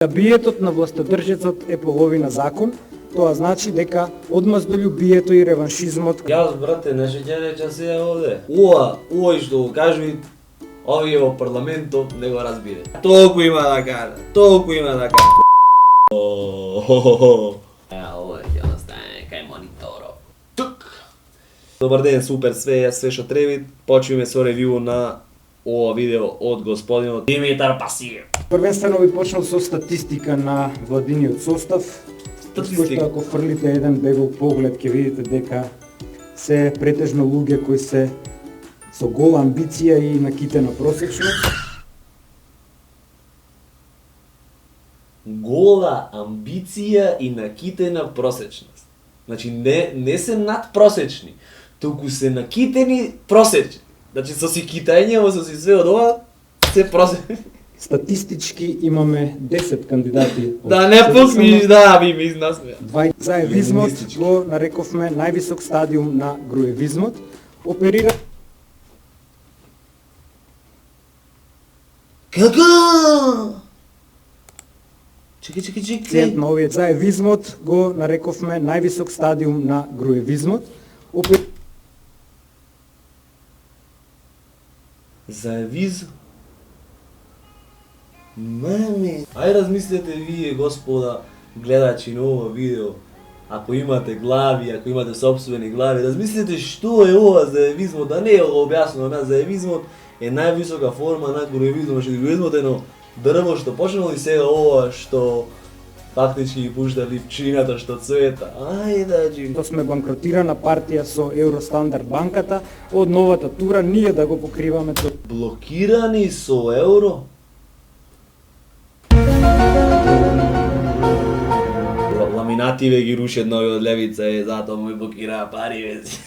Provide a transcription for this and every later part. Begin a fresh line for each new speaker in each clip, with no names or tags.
Да биетот на властодржецот е половина закон, тоа значи дека одмаздолюбието и реваншизмот
Јас, брате, не ќе речам сега овде. Овој што го кажу, овие во парламентот не го разбира. Толку има да кажа, толку има да кажа. Овој ќе остане кај мониторот. Тук. Добар ден, супер све што треби. Почваме со ревју на ова видео од господинот Димитар Пасиев.
првенствено би почнал со статистика на владиниот состав. Којшто ако фрлите еден бегол поглед ќе видите дека се претежно луѓе кои се со гола амбиција и накитена просечност.
Гола амбиција и накитена просечност. Значи не се надпросечни, туку се накитени просечни. Значи со си китање, со си све од ова, се просечни.
Статистички имаме 10 кандидати.
Да не пукниш, да би ми изнасмеа.
Заевизмот го нарековме највисок стадиум на груевизмот. Оперира
Како? Чекај.
Цент на овиот заевизмот го нарековме највисок стадиум на груевизмот.
Заевиз? Маме. Ај размислете вие, господа, гледачи на ова видео. Ако имате глави, ако имате собствени глави, размислете што е ова заевизмот, да не е го објаснено на заевизмот е највисока форма на груевизмот, што груевизмот е едно дрво што почнало и сега ова што фактички ги пушта липчината што цвета. Ајде,
Тоа сме банкротирана партија со Евростандард банката, од новата тура ние да го покриваме тоа.
блокирани со евро? Ламинативе ги рушат нови од левица и затоа му блокираа пари вези.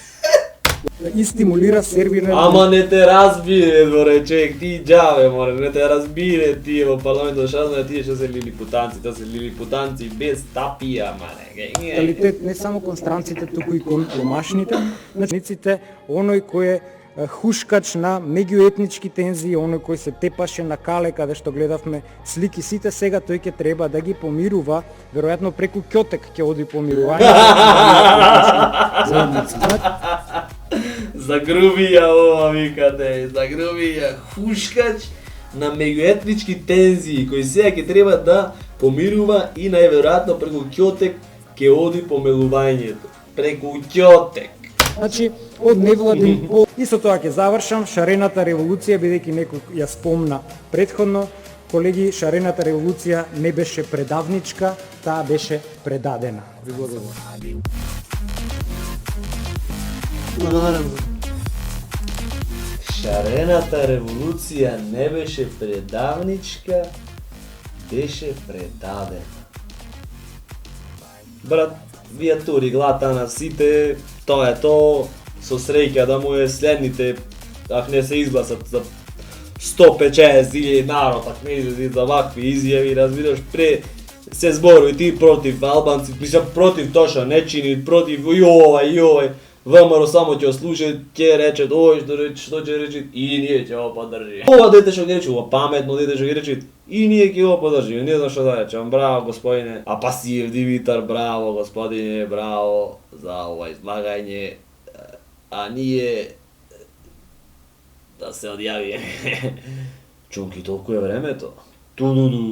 И стимулира сервирање.
Ама не те разбире, море, човек, ти џаве, море, не те разбире тие во парламентот, што знае тие што се лилипутанци, тоа се лилипутанци без тапија, маре.
Квалитет не само кон странците, туку и кон домашните. Значи, оној кој е хушкач на меѓуетнички тензии, оној кој се тепаше на Кале, каде што гледавме слики, сите сега тој ќе треба да ги помирува, веројатно преку Ќотек ќе оди помирување.
Загрубија ова, викате, загрубија хушкач на меѓуетнички тензии, кој сега ќе треба да помирува и најверојатно преку Ќотек ќе оди помилувањето. Преку Ќотек.
Значи, од невладин и со тоа ќе завршам шарената револуција, бидејќи некој ја спомна предходно. Колеги, шарената револуција не беше предавничка, таа беше предадена. Ви благодарам.
Шарената револуција не беше предавничка, беше предадена. Брат, вие тури глата на сите, тоа е тоа, со среќа да му е следните, ах не се изгласат за 150.000 народ, ах не излезат за вакви изјави, разбираш, се зборови ти против албанци, мислам против тоа што не чини, против и овај, ВМРО само ќе ослуша, ќе рече што ќе рече и ние ќе го поддржиме. Ова дете што ги рече, ова паметно дете што ги рече и ние ќе го поддржиме. Не знам што да речем. Браво господине Пасиев Димитар, браво господине, браво за ова излагање. А ние да се одјавиме. Чунки, толку е времето. Туду.